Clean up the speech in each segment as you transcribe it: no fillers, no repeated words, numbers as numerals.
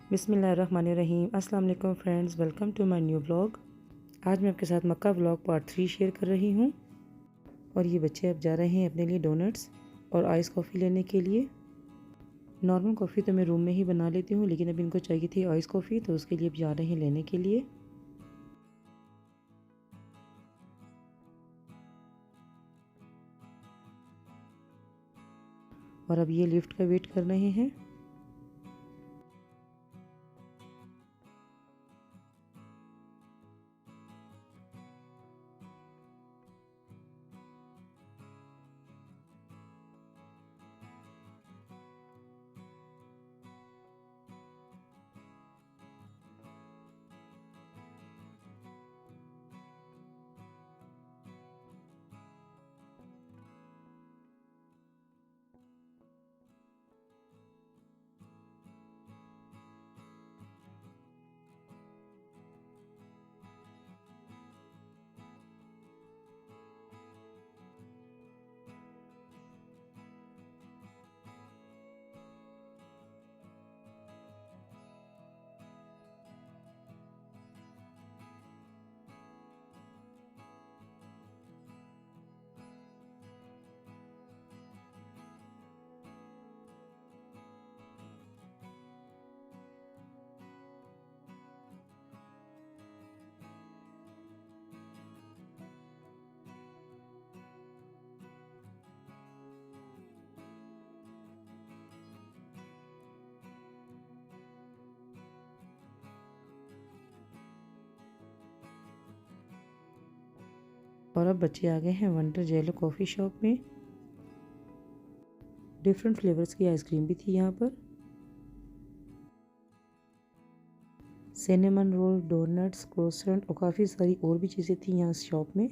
बिस्मिल्लाहिर्रहमानिर्रहीम। अस्सलाम वालेकुम friends, welcome to my new vlog. आज मैं आपके साथ मक्का व्लॉग पार्ट 3 शेयर कर रही हूँ। और ये बच्चे अब जा रहे हैं अपने लिए डोनट्स और आइस कॉफ़ी लेने के लिए। नॉर्मल कॉफ़ी तो मैं रूम में ही बना लेती हूँ, लेकिन अब इनको चाहिए थी आइस कॉफ़ी, तो उसके लिए अब जा रहे हैं लेने के लिए। और अब ये लिफ्ट का वेट कर रहे हैं। और अब बच्चे आ गए हैं वंडर जेलो कॉफ़ी शॉप में। डिफरेंट फ्लेवर्स की आइसक्रीम भी थी यहाँ पर। सिनेमन रोल, डोनट्स, क्रोसेंट और काफ़ी सारी और भी चीज़ें थी यहाँ इस शॉप में।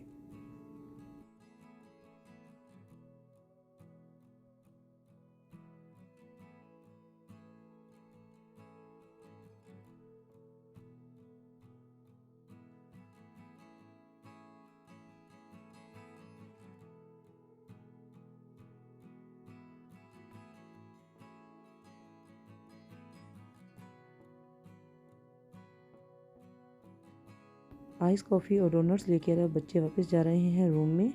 आइस कॉफ़ी और डोनट्स लेकर अब बच्चे वापस जा रहे हैं रूम में।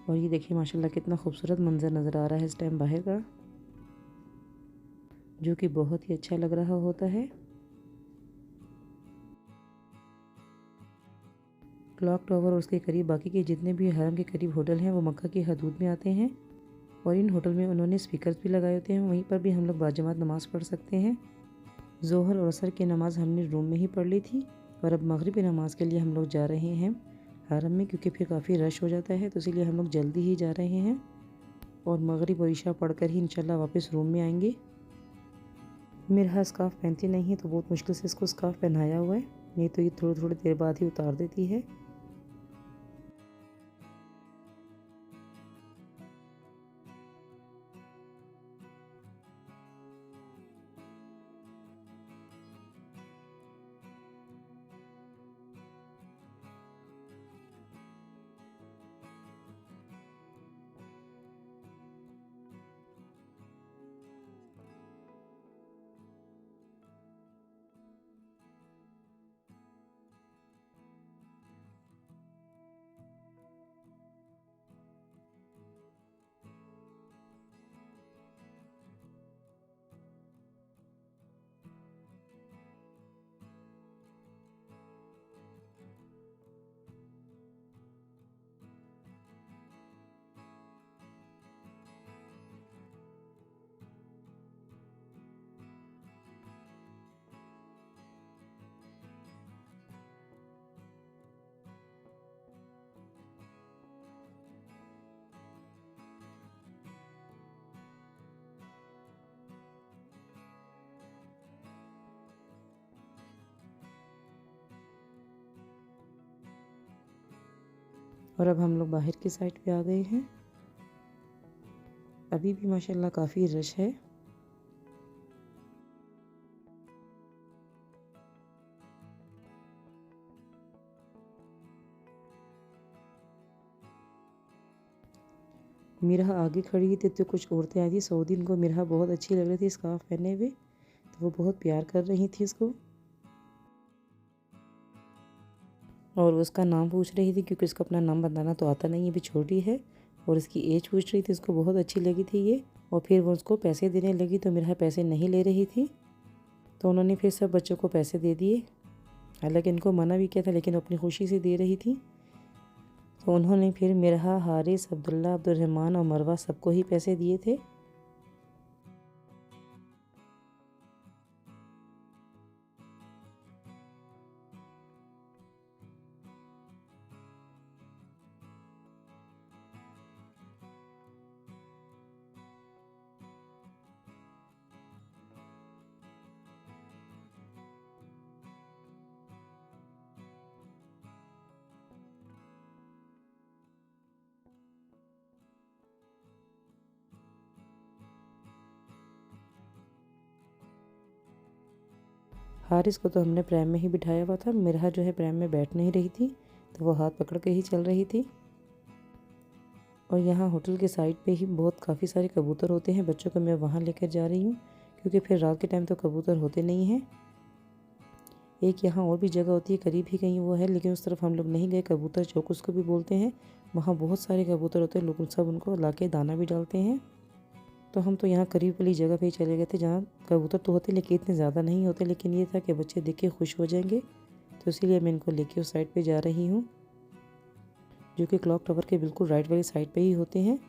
और ये देखिए माशाल्लाह कितना खूबसूरत मंजर नज़र आ रहा है इस टाइम बाहर का, जो कि बहुत ही अच्छा लग रहा होता है। क्लॉक टावर और उसके करीब बाकी के जितने भी हरम के करीब होटल हैं वो मक्का की हदूद में आते हैं। और इन होटल में उन्होंने स्पीकर्स भी लगाए होते हैं, वहीं पर भी हम लोग बाजमात नमाज़ पढ़ सकते हैं। ज़ोहर और असर की नमाज़ हमने रूम में ही पढ़ ली थी। और अब मगरिबी नमाज़ के लिए हम लोग जा रहे हैं हरम में, क्योंकि फिर काफ़ी रश हो जाता है, तो इसलिए हम लोग जल्दी ही जा रहे हैं। और मगरिब और इशा पढ़कर ही इंशाल्लाह वापस रूम में आएंगे। मेरा स्कार्फ़ पहनती नहीं है, तो बहुत मुश्किल से इसको स्कार्फ़ पहनाया हुआ है, नहीं तो ये थोड़ी थोड़ी देर बाद ही उतार देती है। और अब हम लोग बाहर की साइड पे आ गए हैं। अभी भी माशाल्लाह काफ़ी रश है। मिरहा आगे खड़ी थी तो कुछ औरतें आई थी सऊदी, इनको मिरहा बहुत अच्छी लग रही थी स्कार्फ पहने हुए, तो वो बहुत प्यार कर रही थी उसको और उसका नाम पूछ रही थी, क्योंकि उसको अपना नाम बताना तो आता नहीं है, अभी छोटी है। और इसकी एज पूछ रही थी, उसको बहुत अच्छी लगी थी ये। और फिर वो उसको पैसे देने लगी तो मिरहा पैसे नहीं ले रही थी, तो उन्होंने फिर सब बच्चों को पैसे दे दिए। हालांकि इनको मना भी किया था, लेकिन अपनी खुशी से दे रही थी। तो उन्होंने फिर मिरहा, हारिस, अब्दुल्ला, अब्दुर्रहमान और मरवा सबको ही पैसे दिए थे। हारिस को तो हमने प्रैम में ही बिठाया हुआ था। मिरहा जो है प्रैम में बैठ नहीं रही थी, तो वो हाथ पकड़ के ही चल रही थी। और यहाँ होटल के साइड पे ही बहुत काफ़ी सारे कबूतर होते हैं। बच्चों को मैं वहाँ लेकर जा रही हूँ, क्योंकि फिर रात के टाइम तो कबूतर होते नहीं हैं। एक यहाँ और भी जगह होती है, करीब ही कहीं वो है, लेकिन उस तरफ हम लोग नहीं गए। कबूतर चौक उसको भी बोलते हैं। वहाँ बहुत सारे कबूतर होते हैं, लोग सब उनको ला के दाना भी डालते हैं। तो हम तो यहाँ करीब वाली जगह पे ही चले गए थे, जहाँ कबूतर तो होते लेकिन इतने ज़्यादा नहीं होते, लेकिन ये था कि बच्चे देख के खुश हो जाएंगे, तो इसीलिए मैं इनको लेके उस साइड पे जा रही हूँ, जो कि क्लॉक टावर के बिल्कुल राइट वाली साइड पे ही होते हैं।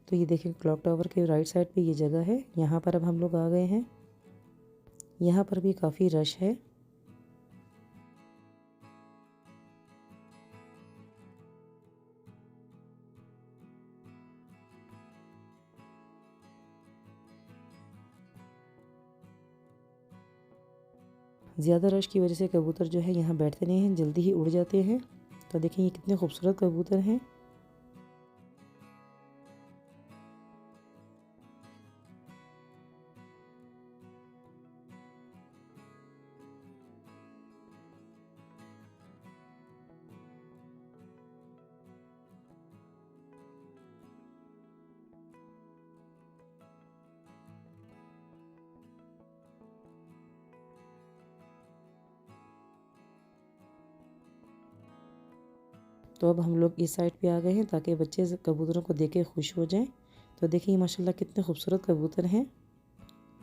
तो ये देखिए क्लॉक टावर के राइट साइड पे ये जगह है, यहाँ पर अब हम लोग आ गए हैं। यहाँ पर भी काफ़ी रश है। ज़्यादा रश की वजह से कबूतर जो है यहाँ बैठते नहीं हैं, जल्दी ही उड़ जाते हैं। तो देखिए ये कितने खूबसूरत कबूतर हैं। तो अब हम लोग इस साइड पे आ गए हैं, ताकि बच्चे कबूतरों को देख के खुश हो जाएं। तो देखिए माशाल्लाह कितने खूबसूरत कबूतर हैं।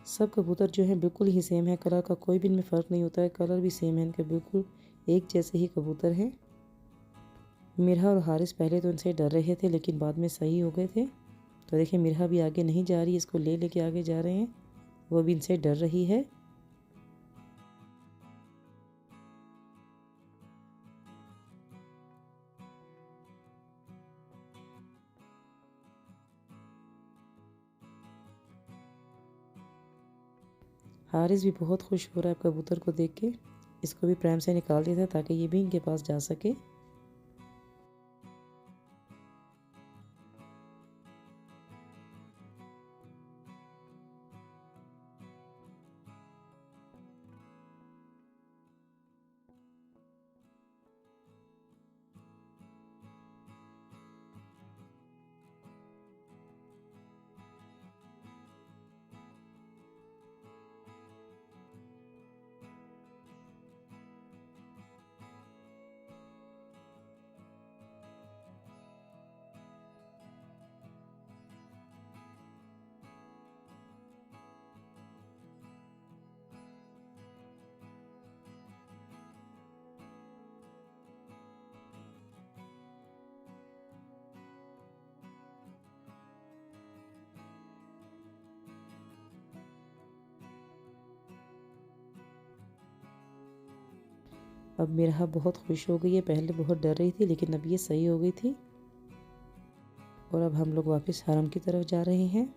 सब कबूतर जो है बिल्कुल ही सेम है, कलर का कोई भी इनमें फ़र्क नहीं होता है, कलर भी सेम है इनके, बिल्कुल एक जैसे ही कबूतर हैं। मिरहा और हारिस पहले तो इनसे डर रहे थे, लेकिन बाद में सही हो गए थे। तो देखिए मिरहा भी आगे नहीं जा रही, इसको ले लेके आगे जा रहे हैं, वो भी इनसे डर रही है। हारिस भी बहुत खुश हो रहा है कबूतर को देख के, इसको भी प्रेम से निकाल दिया था ताकि ये भी इनके पास जा सके। अब मेरा बहुत खुश हो गई है। पहले बहुत डर रही थी लेकिन अब ये सही हो गई थी। और अब हम लोग वापस हरम की तरफ जा रहे हैं।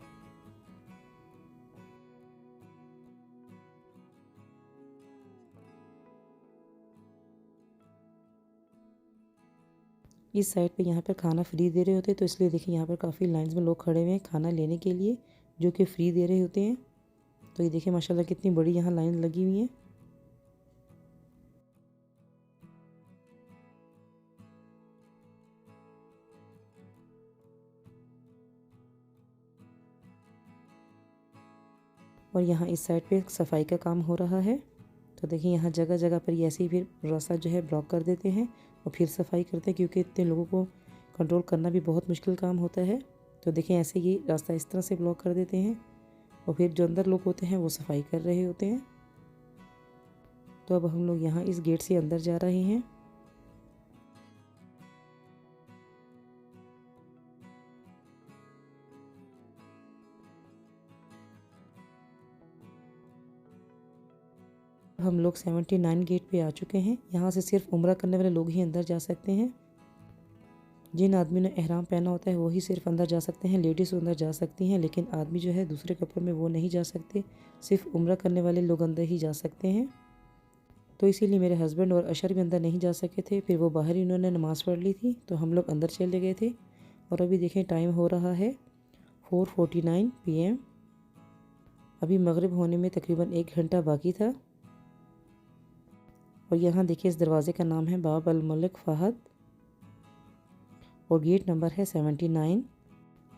इस साइड पे यहाँ पर खाना फ्री दे रहे होते हैं, तो इसलिए देखिए यहाँ पर काफ़ी लाइंस में लोग खड़े हुए हैं खाना लेने के लिए, जो कि फ्री दे रहे होते हैं। तो ये देखिए माशाल्लाह कितनी बड़ी यहाँ लाइन लगी हुई है। और यहाँ इस साइड पे सफाई का काम हो रहा है। तो देखिए यहाँ जगह जगह पर ये ऐसे ही फिर रास्ता जो है ब्लॉक कर देते हैं और फिर सफाई करते हैं, क्योंकि इतने लोगों को कंट्रोल करना भी बहुत मुश्किल काम होता है। तो देखिए ऐसे ही रास्ता इस तरह से ब्लॉक कर देते हैं और फिर जो अंदर लोग होते हैं वो सफाई कर रहे होते हैं। तो अब हम लोग यहाँ इस गेट से अंदर जा रहे हैं। हम लोग 79 गेट पे आ चुके हैं। यहाँ से सिर्फ उम्रा करने वाले लोग ही अंदर जा सकते हैं। जिन आदमी ने एहराम पहना होता है वो ही सिर्फ अंदर जा सकते हैं। लेडीज़ अंदर जा सकती हैं, लेकिन आदमी जो है दूसरे कपड़ों में वो नहीं जा सकते। सिर्फ उम्रा करने वाले लोग अंदर ही जा सकते हैं। तो इसीलिए मेरे हस्बैंड और अशर भी अंदर नहीं जा सके थे। फिर वो बाहर ही उन्होंने नमाज़ पढ़ ली थी, तो हम लोग अंदर चले गए थे। और अभी देखें टाइम हो रहा है 4:49 PM। अभी मगरिब होने में तकरीबन 1 घंटा बाकी था। और यहाँ देखिए इस दरवाज़े का नाम है बाब अल मलिक फ़हद और गेट नंबर है 79।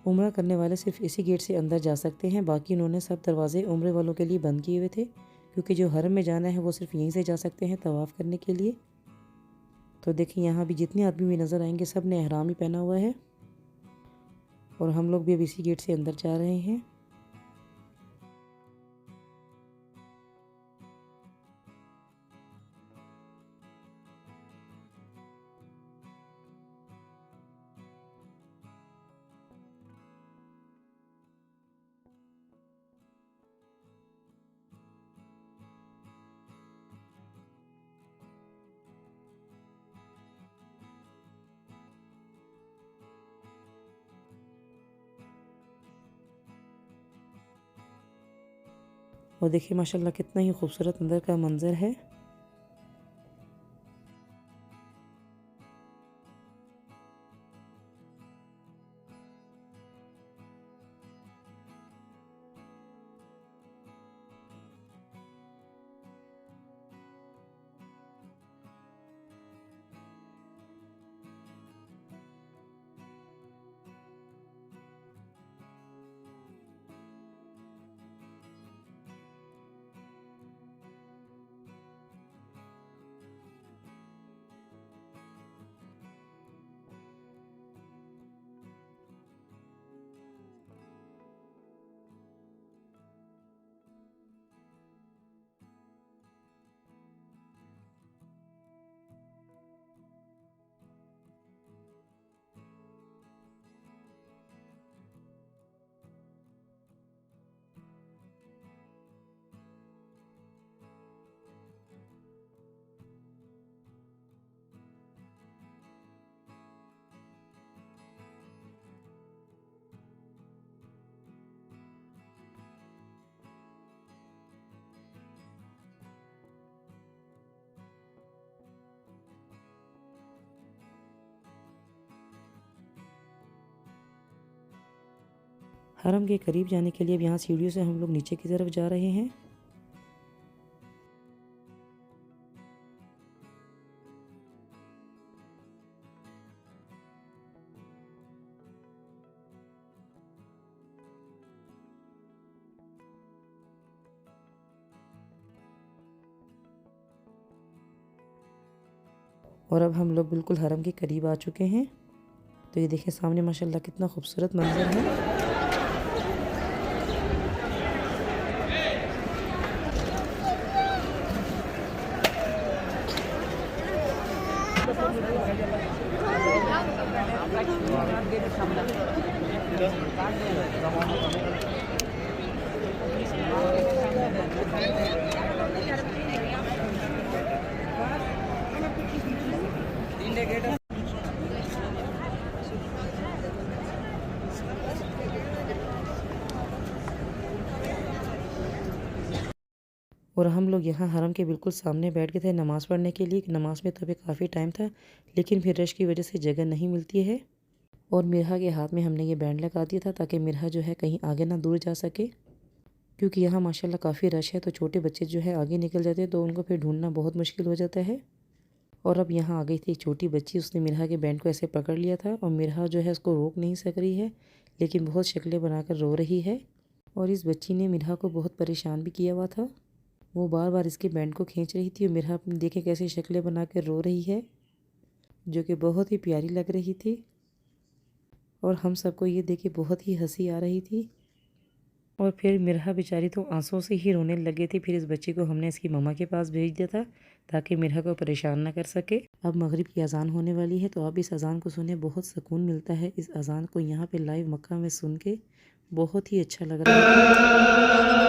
उम्रा करने वाले सिर्फ इसी गेट से अंदर जा सकते हैं। बाकी उन्होंने सब दरवाजे उम्रे वालों के लिए बंद किए हुए थे, क्योंकि जो हरम में जाना है वो सिर्फ यहीं से जा सकते हैं तवाफ़ करने के लिए। तो देखिए यहाँ भी जितने आदमी भी नज़र आएंगे सब ने एहराम ही पहना हुआ है। और हम लोग भी अब इसी गेट से अंदर जा रहे हैं। और देखिए माशाल्लाह कितना ही खूबसूरत अंदर का मंज़र है। हरम के करीब जाने के लिए अब यहाँ सीढ़ियों से हम लोग नीचे की तरफ जा रहे हैं। और अब हम लोग बिल्कुल हरम के करीब आ चुके हैं। तो ये देखिए सामने माशाल्लाह कितना खूबसूरत मंजर है। और हम लोग यहाँ हरम के बिल्कुल सामने बैठ गए थे नमाज़ पढ़ने के लिए। नमाज़ में तो अभी काफ़ी टाइम था, लेकिन फिर रश की वजह से जगह नहीं मिलती है। और मिरहा के हाथ में हमने ये बैंड लगा दिया था ताकि मिरहा जो है कहीं आगे ना दूर जा सके, क्योंकि यहाँ माशाल्लाह काफ़ी रश है। तो छोटे बच्चे जो है आगे निकल जाते हैं तो उनको फिर ढूंढना बहुत मुश्किल हो जाता है। और अब यहाँ आ गई थी एक छोटी बच्ची, उसने मिरहा के बैंड को ऐसे पकड़ लिया था और मिरहा जो है उसको रोक नहीं सक रही है, लेकिन बहुत शक्लें बनाकर रो रही है। और इस बच्ची ने मिरहा को बहुत परेशान भी किया हुआ था। वो बार बार इसके बैंड को खींच रही थी और मिरहा अपनी देखे कैसे शक्लें बना कर रो रही है, जो कि बहुत ही प्यारी लग रही थी। और हम सबको ये देख के बहुत ही हंसी आ रही थी। और फिर मिरहा बेचारी तो आंसुओं से ही रोने लगी थी। फिर इस बच्ची को हमने इसकी मम्मा के पास भेज दिया था ताकि मिरहा को परेशान ना कर सके। अब मगरिब की अजान होने वाली है, तो आप इस अजान को सुने, बहुत सुकून मिलता है। इस अजान को यहाँ पे लाइव मक्का में सुन के बहुत ही अच्छा लग रहा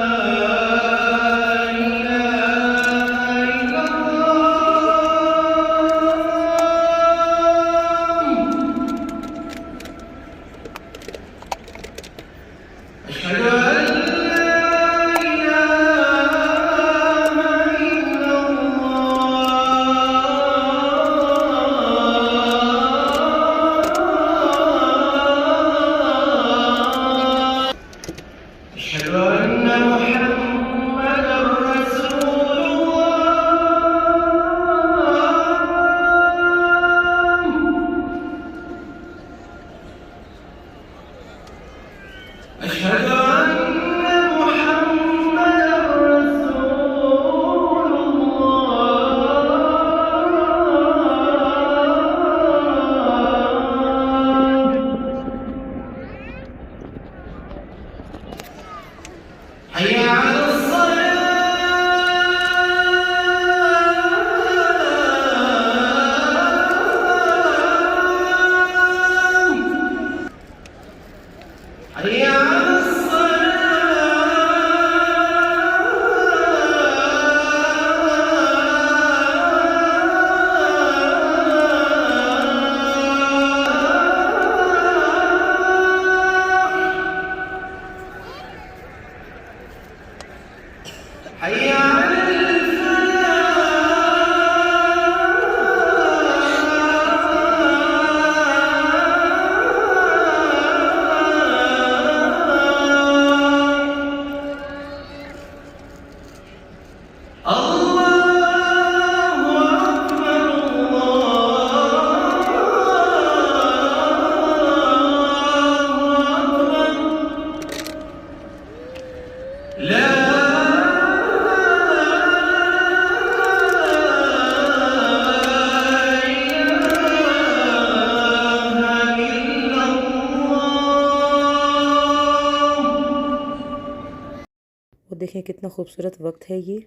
और देखें कितना खूबसूरत वक्त है ये,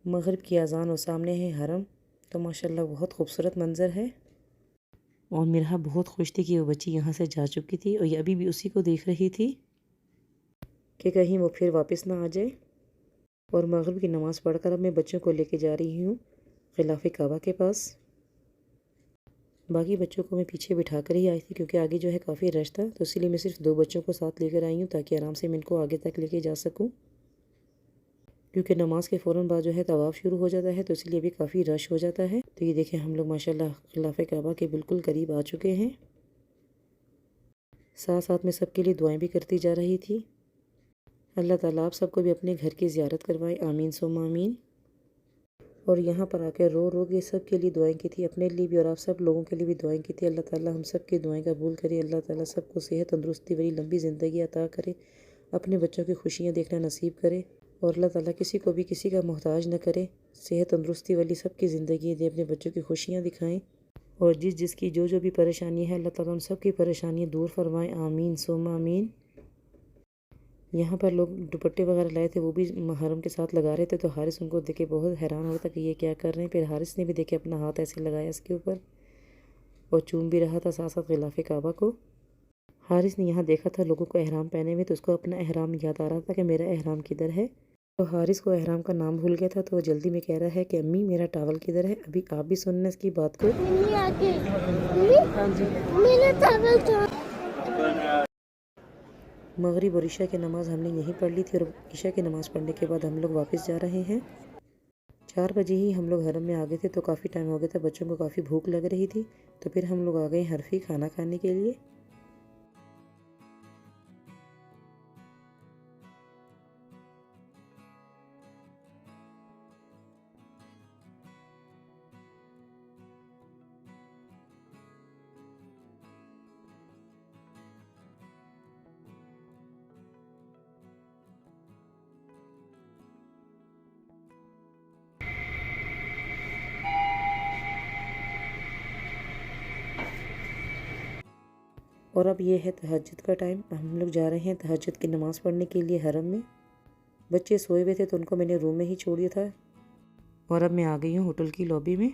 मगरिब की अजान और सामने है हरम। तो माशाल्लाह बहुत खूबसूरत मंज़र है। और मिरहा बहुत खुश थी कि वो बच्ची यहाँ से जा चुकी थी और ये अभी भी उसी को देख रही थी कि कहीं वो फिर वापस ना आ जाए। और मगरिब की नमाज़ पढ़कर अब मैं बच्चों को लेके जा रही हूँ ख़िलाफ़े काबा के पास। बाकी बच्चों को मैं पीछे बिठा कर ही आई थी, क्योंकि आगे जो है काफ़ी रश था, तो इसीलिए मैं सिर्फ 2 बच्चों को साथ लेकर आई हूँ ताकि आराम से मैं इनको आगे तक लेके जा सकूँ। क्योंकि नमाज के फ़ौरन बाद जो है तवाफ़ शुरू हो जाता है, तो इसलिए भी काफ़ी रश हो जाता है। तो ये देखें हम लोग माशाल्लाह ख़िलाफ़े काबा के बिल्कुल करीब आ चुके हैं। साथ साथ में सबके लिए दुआएं भी करती जा रही थी। अल्लाह ताला आप सबको भी अपने घर की ज़ियारत करवाए, आमीन सुम्मा आमीन। और यहाँ पर आकर रो रो के सब के लिए दुआएं की थी, अपने लिए भी और आप सब लोगों के लिए भी दुआएं की थी। अल्लाह ताला हम सब की दुआएं कबूल करे। अल्लाह ताला सबको सेहत तंदुरुस्ती भरी लंबी ज़िंदगी अता करे, अपने बच्चों की खुशियाँ देखना नसीब करे। और अल्लाह ताला किसी को भी किसी का मोहताज न करे, सेहत तंदुरुस्ती वाली सबकी ज़िंदगी दे, अपने बच्चों की खुशियाँ दिखाएं। और जिसकी जो भी परेशानी है अल्लाह ताला उन सब की परेशानियाँ दूर फरमाएं, आमीन सुम्मा आमीन। यहाँ पर लोग दुपट्टे वगैरह लाए थे, वो भी हरम के साथ लगा रहे थे। तो हारिस उनको देखे बहुत हैरान हो रहा था कि ये क्या कर रहे हैं। फिर हारिस ने भी देखे अपना हाथ ऐसे लगाया इसके ऊपर और चूम भी रहा था साथ साथ ख़िलाफ़े काबा को। हारिस ने यहाँ देखा था लोगों को एहराम पहने हुए, तो उसको अपना एहराम याद आ रहा था कि मेरा एहराम किधर है। तो हारिस को एहराम का नाम भूल गया था, तो वो जल्दी में कह रहा है कि अम्मी मेरा टावल किधर है। अभी आप भी सुनना इसकी बात को। मगरिब और ईशा की नमाज़ हमने यहीं पढ़ ली थी और ईशा की नमाज़ पढ़ने के बाद हम लोग वापस जा रहे हैं। 4 बजे ही हम लोग हरम में आ गए थे, तो काफ़ी टाइम हो गया था, बच्चों को काफ़ी भूख लग रही थी, तो फिर हम लोग आ गए हरफी खाना खाने के लिए। और अब ये है तहज्जुद का टाइम। हम लोग जा रहे हैं तहज्जुद की नमाज़ पढ़ने के लिए हरम में। बच्चे सोए हुए थे तो उनको मैंने रूम में ही छोड़ दिया था। और अब मैं आ गई हूँ होटल की लॉबी में।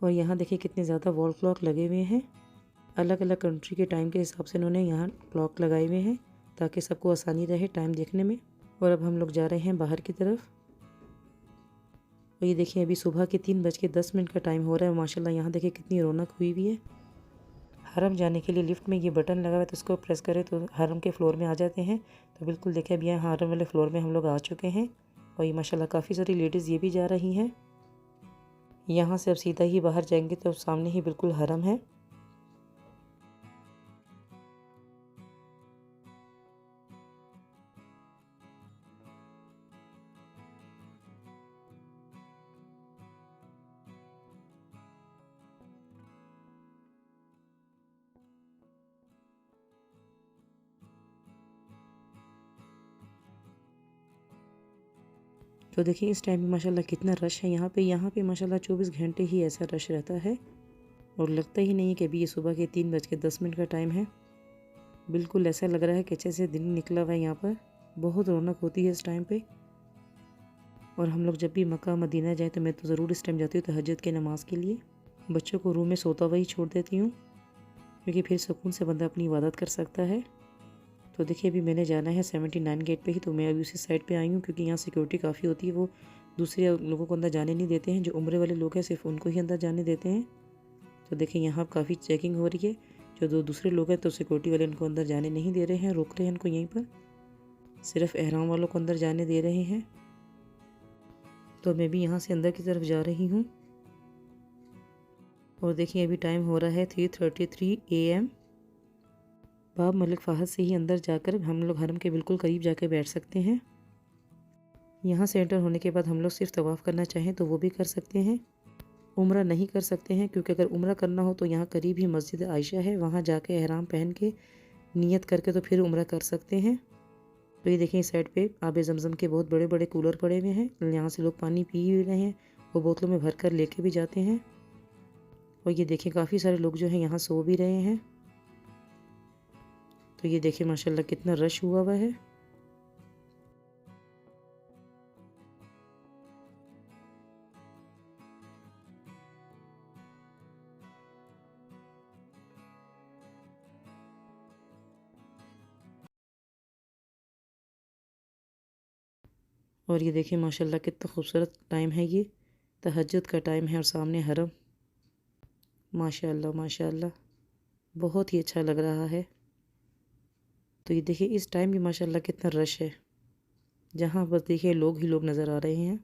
और यहाँ देखिए कितने ज़्यादा वॉल क्लॉक लगे हुए हैं। अलग अलग कंट्री के टाइम के हिसाब से इन्होंने यहाँ क्लॉक लगाए हुए हैं ताकि सबको आसानी रहे टाइम देखने में। और अब हम लोग जा रहे हैं बाहर की तरफ। और ये देखिए अभी सुबह के 3:10 का टाइम हो रहा है। माशाल्लाह यहाँ देखिए कितनी रौनक हुई हुई है। हरम जाने के लिए लिफ्ट में ये बटन लगा हुआ है, तो इसको प्रेस करें तो हरम के फ्लोर में आ जाते हैं। तो बिल्कुल देखिए अभी यहाँ हरम वाले फ्लोर में हम लोग आ चुके हैं। और ये माशाल्लाह काफ़ी सारी लेडीज़ ये भी जा रही हैं। यहाँ से अब सीधा ही बाहर जाएंगे तो सामने ही बिल्कुल हरम है। तो देखिए इस टाइम पे माशाल्लाह कितना रश है यहाँ पे माशाल्लाह 24 घंटे ही ऐसा रश रहता है। और लगता ही नहीं है कि अभी ये सुबह के 3:10 का टाइम है। बिल्कुल ऐसा लग रहा है कि अच्छे से दिन निकला हुआ है। यहाँ पर बहुत रौनक होती है इस टाइम पे। और हम लोग जब भी मक्का मदीना जाए तो मैं तो ज़रूर इस टाइम जाती हूँ तहज्जुद के नमाज़ के लिए। बच्चों को रूम में सोता हुआ ही छोड़ देती हूँ, क्योंकि फिर सुकून से बंदा अपनी इबादत कर सकता है। तो देखिए अभी मैंने जाना है 79 गेट पे ही, तो मैं अभी उसी साइड पे आई हूँ, क्योंकि यहाँ सिक्योरिटी काफ़ी होती है। वो दूसरे लोगों को अंदर जाने नहीं देते हैं। जो उम्रे वाले लोग हैं सिर्फ उनको ही अंदर जाने देते हैं। तो देखिए यहाँ काफ़ी चेकिंग हो रही है। जो दूसरे लोग हैं तो सिक्योरिटी वाले इनको अंदर जाने नहीं दे रहे हैं, रोक रहे हैं इनको यहीं पर। सिर्फ एहराम वालों को अंदर जाने दे रहे हैं। तो मैं भी यहाँ से अंदर की तरफ जा रही हूँ। और देखिए अभी टाइम हो रहा है 3:33 AM। बाब मलिक फ़हद से ही अंदर जाकर हम लोग हरम के बिल्कुल करीब जाकर बैठ सकते हैं। यहाँ से एंटर होने के बाद हम लोग सिर्फ तवाफ़ करना चाहें तो वो भी कर सकते हैं। उम्रा नहीं कर सकते हैं, क्योंकि अगर उम्रा करना हो तो यहाँ करीब ही मस्जिद आयशा है, वहाँ जाके एहराम पहन के नियत करके तो फिर उम्रा कर सकते हैं। तो ये देखें इस साइड पे आब ज़मज़म के बहुत बड़े बड़े कूलर पड़े हुए हैं। यहाँ से लोग पानी पी भी रहे हैं और बोतलों में भर कर लेके भी जाते हैं। और ये देखें काफ़ी सारे लोग जो हैं यहाँ सो भी रहे हैं। तो ये देखें माशाल्लाह कितना रश हुआ हुआ है। और ये देखिए माशाल्लाह कितना खूबसूरत टाइम है। ये तहज्जुद का टाइम है और सामने हरम। माशाल्लाह माशाल्लाह बहुत ही अच्छा लग रहा है। तो ये देखिए इस टाइम भी माशाल्लाह कितना रश है। जहाँ बस देखिए लोग ही लोग नज़र आ रहे हैं।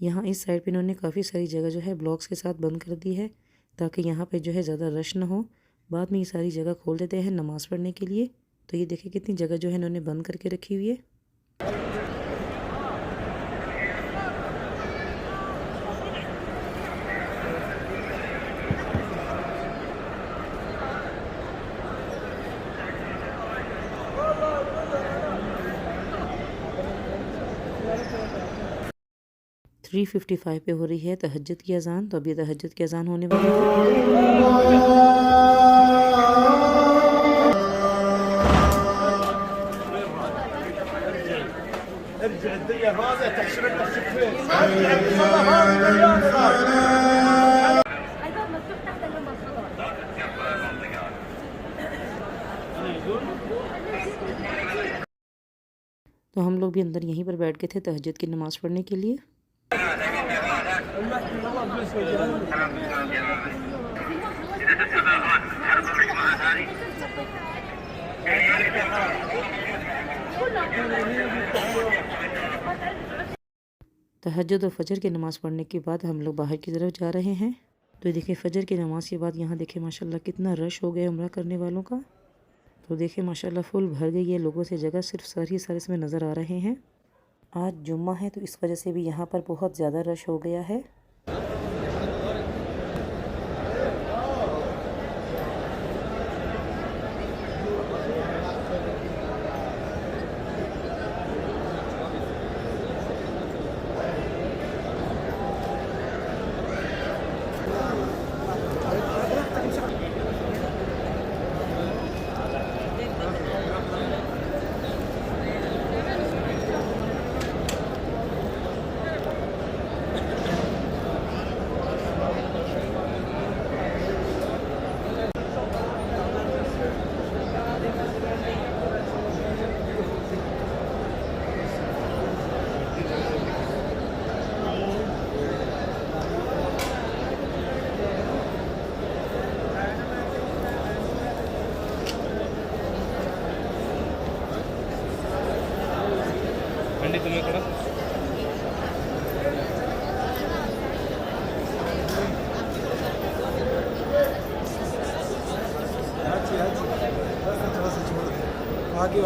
यहाँ इस साइड पे इन्होंने काफ़ी सारी जगह जो है ब्लॉक्स के साथ बंद कर दी है ताकि यहाँ पे जो है ज़्यादा रश ना हो। बाद में ये सारी जगह खोल देते हैं नमाज़ पढ़ने के लिए। तो ये देखिए कितनी जगह जो है इन्होंने बंद करके रखी हुई है। 3:55 पे हो रही है तहज्जुद की अज़ान। तो अभी तहज्जुद की अज़ान होने वाली है। तो हम लोग भी अंदर यहीं पर बैठ गए थे तहज्जुद की नमाज़ पढ़ने के लिए। तहज्जुद और फजर की नमाज़ पढ़ने के बाद हम लोग बाहर की तरफ जा रहे हैं। तो देखिए फ़जर की नमाज़ के बाद यहाँ देखिए माशाल्लाह कितना रश हो गया उम्रा करने वालों का। तो देखिए माशाल्लाह फुल भर गई है लोगों से जगह, सिर्फ सर ही सर इसमें नज़र आ रहे हैं। आज जुम्मा है तो इस वजह से भी यहाँ पर बहुत ज़्यादा रश हो गया है। तुम्हें करा आगे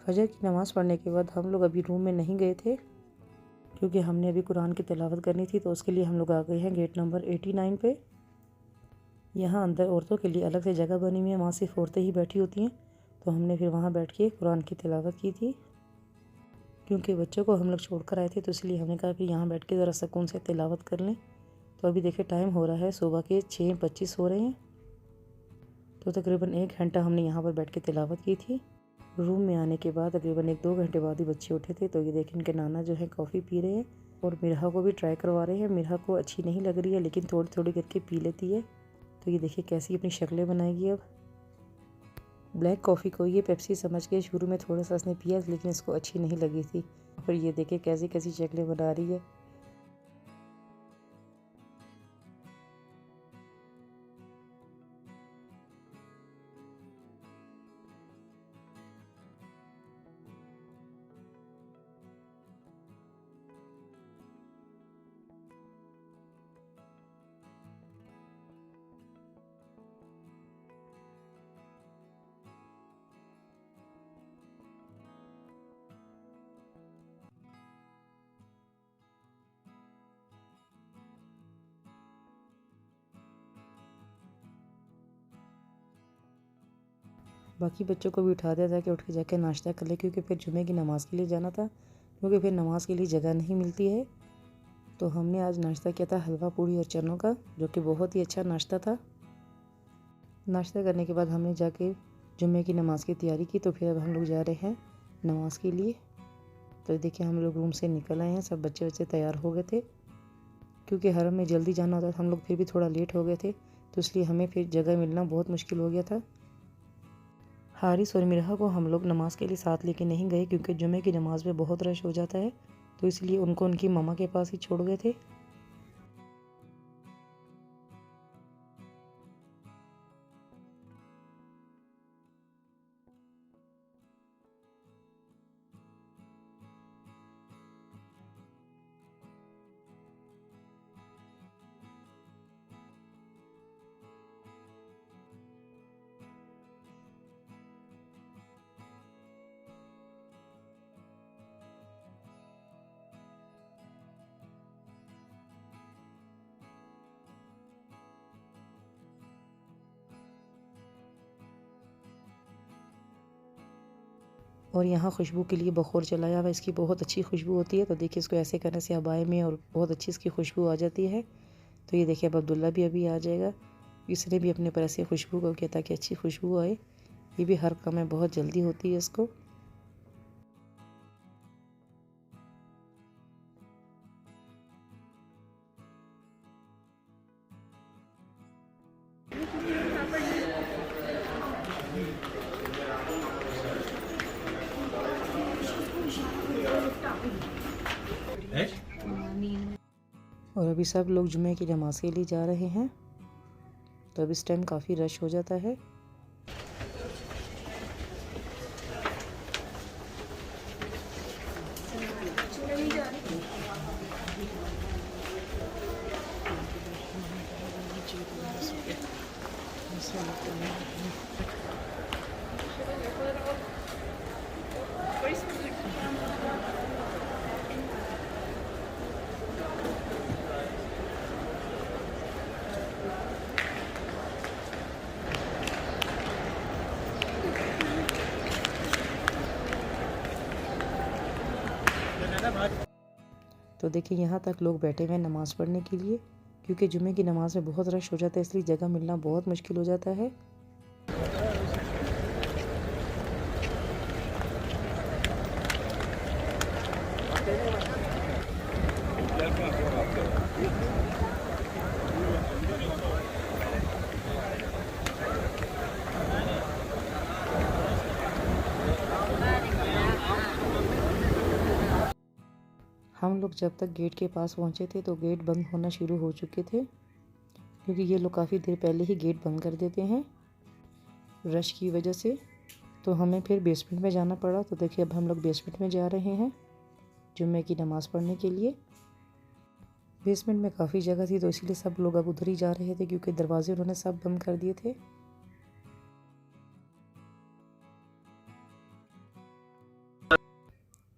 फजर की नमाज़ पढ़ने के बाद हम लोग अभी रूम में नहीं गए थे क्योंकि हमने अभी कुरान की तिलावत करनी थी। तो उसके लिए हम लोग आ गए हैं गेट नंबर 89 पे। यहाँ अंदर औरतों के लिए अलग से जगह बनी हुई है, वहाँ सिर्फ औरतें ही बैठी होती हैं। तो हमने फिर वहाँ बैठ के कुरान की तिलावत की थी। क्योंकि बच्चों को हम लोग छोड़ कर आए थे तो इसलिए हमने कहा कि यहाँ बैठ के ज़रा सुकून से तिलावत कर लें। तो अभी देखिए टाइम हो रहा है सुबह के 6:25 हो रहे हैं। तो तकरीबन 1 घंटा हमने यहाँ पर बैठ के तिलावत की थी। रूम में आने के बाद तकरीबन 1-2 घंटे बाद ही बच्चे उठे थे। तो ये देखिए इनके नाना जो है कॉफ़ी पी रहे हैं और मिरहा को भी ट्राई करवा रहे हैं। मिरहा को अच्छी नहीं लग रही है लेकिन थोड़ी थोड़ी करके पी लेती है। तो ये देखिए कैसी अपनी शक्लें बनाएगी। अब ब्लैक कॉफ़ी को ये पेप्सी समझ के शुरू में थोड़ा सा इसने पिया लेकिन इसको अच्छी नहीं लगी थी। और ये देखिए कैसी कैसी शक्लें बना रही है। बाकी बच्चों को भी उठा दिया था कि उठ के जाकर नाश्ता कर ले, क्योंकि फिर जुमे की नमाज़ के लिए जाना था, क्योंकि फिर नमाज़ के लिए जगह नहीं मिलती है। तो हमने आज नाश्ता किया था हलवा पूड़ी और चनों का, जो कि बहुत ही अच्छा नाश्ता था। नाश्ता करने के बाद हमने जाके जुमे की नमाज़ की तैयारी की। तो फिर अब हम लोग जा रहे हैं नमाज़ के लिए। तो देखिए हम लोग रूम से निकल आए हैं, सब बच्चे तैयार हो गए थे, क्योंकि हरम में जल्दी जाना होता था। हम लोग फिर भी थोड़ा लेट हो गए थे, तो इसलिए हमें फिर जगह मिलना बहुत मुश्किल हो गया था। हारिस और मिरहा को हम लोग नमाज़ के लिए साथ लेके नहीं गए, क्योंकि जुमे की नमाज़ में बहुत रश हो जाता है, तो इसलिए उनको उनकी मम्मा के पास ही छोड़ गए थे। और यहाँ खुशबू के लिए बखोर चलाया हुआ, इसकी बहुत अच्छी खुशबू होती है। तो देखिए इसको ऐसे करने से अबाए में और बहुत अच्छी इसकी खुशबू आ जाती है। तो ये देखिए अब अब्दुल्ला भी अभी आ जाएगा, इसने भी अपने पर ऐसे खुशबू को किया ताकि अच्छी खुशबू आए। ये भी हर काम में बहुत जल्दी होती है इसको। और अभी सब लोग जुमे की नमाज़ के लिए जा रहे हैं, तो अब इस टाइम काफ़ी रश हो जाता है। तो देखिए यहाँ तक लोग बैठे हुए हैं नमाज़ पढ़ने के लिए, क्योंकि जुमे की नमाज़ में बहुत रश हो जाता है, इसलिए जगह मिलना बहुत मुश्किल हो जाता है। हम लोग जब तक गेट के पास पहुँचे थे तो गेट बंद होना शुरू हो चुके थे, क्योंकि ये लोग काफ़ी देर पहले ही गेट बंद कर देते हैं रश की वजह से। तो हमें फिर बेसमेंट में जाना पड़ा। तो देखिए अब हम लोग बेसमेंट में जा रहे हैं जुम्मे की नमाज़ पढ़ने के लिए। बेसमेंट में काफ़ी जगह थी, तो इसीलिए सब लोग अब उधर ही जा रहे थे, क्योंकि दरवाजे उन्होंने सब बंद कर दिए थे।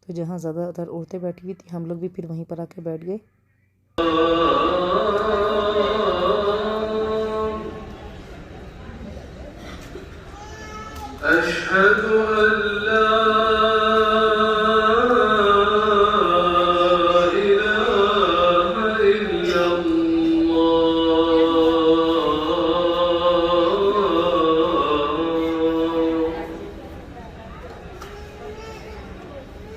तो जहाँ ज़्यादातर औरतें बैठी हुई थी, हम लोग भी फिर वहीं पर आके बैठ गए। अशहदु अल्ला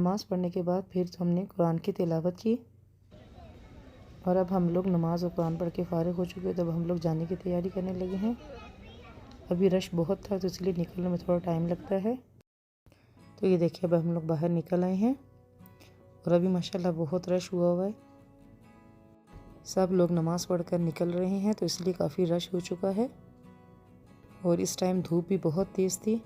नमाज़ पढ़ने के बाद फिर हमने कुरान की तिलावत की और अब हम लोग नमाज और कुरान पढ़ के फ़ारिग हो चुके हैं। तब हम लोग जाने की तैयारी करने लगे हैं। अभी रश बहुत था तो इसलिए निकलने में थोड़ा टाइम लगता है। तो ये देखिए अब हम लोग बाहर निकल आए हैं और अभी माशाल्लाह बहुत रश हुआ है। सब लोग नमाज़ पढ़कर निकल रहे हैं तो इसलिए काफ़ी रश हो चुका है और इस टाइम धूप भी बहुत तेज़ थी।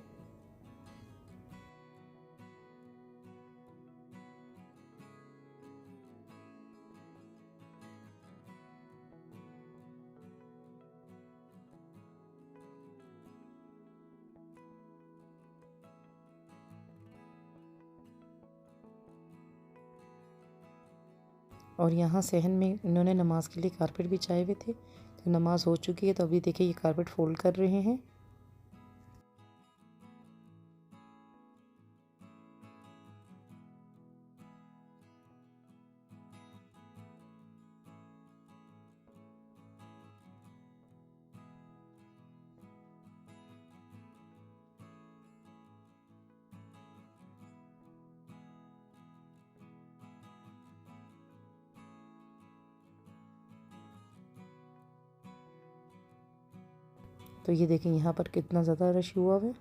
और यहाँ सहन में इन्होंने नमाज़ के लिए कारपेट बिछाए हुए थे। तो नमाज़ हो चुकी है तो अभी देखिए ये कारपेट फोल्ड कर रहे हैं। तो ये देखें यहाँ पर कितना ज़्यादा रश हुआ है।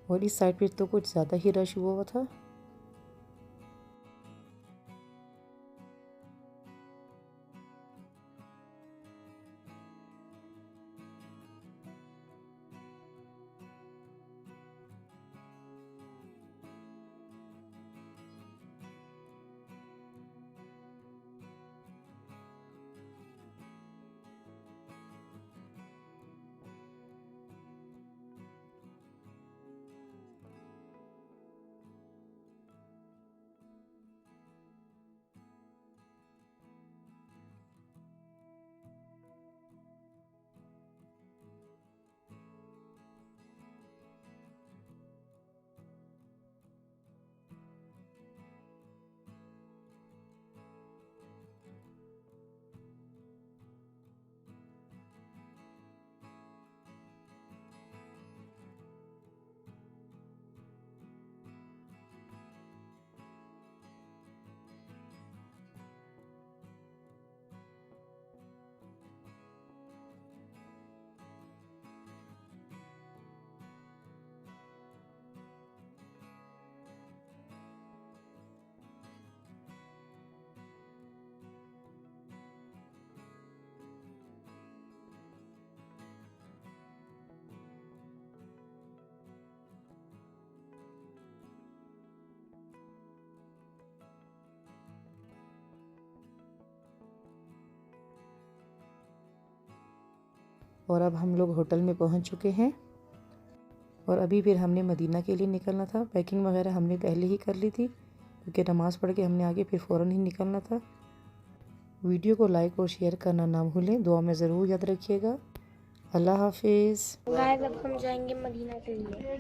और इस साइड पे तो कुछ ज़्यादा ही रश हुआ था। और अब हम लोग होटल में पहुंच चुके हैं और अभी फिर हमने मदीना के लिए निकलना था। पैकिंग वगैरह हमने पहले ही कर ली थी क्योंकि नमाज़ पढ़ के हमने आगे फिर फ़ौरन ही निकलना था। वीडियो को लाइक और शेयर करना ना भूलें, दुआ में ज़रूर याद रखिएगा। अल्लाह हाफिज़। गाइस अब हम जाएंगे मदीना के लिए।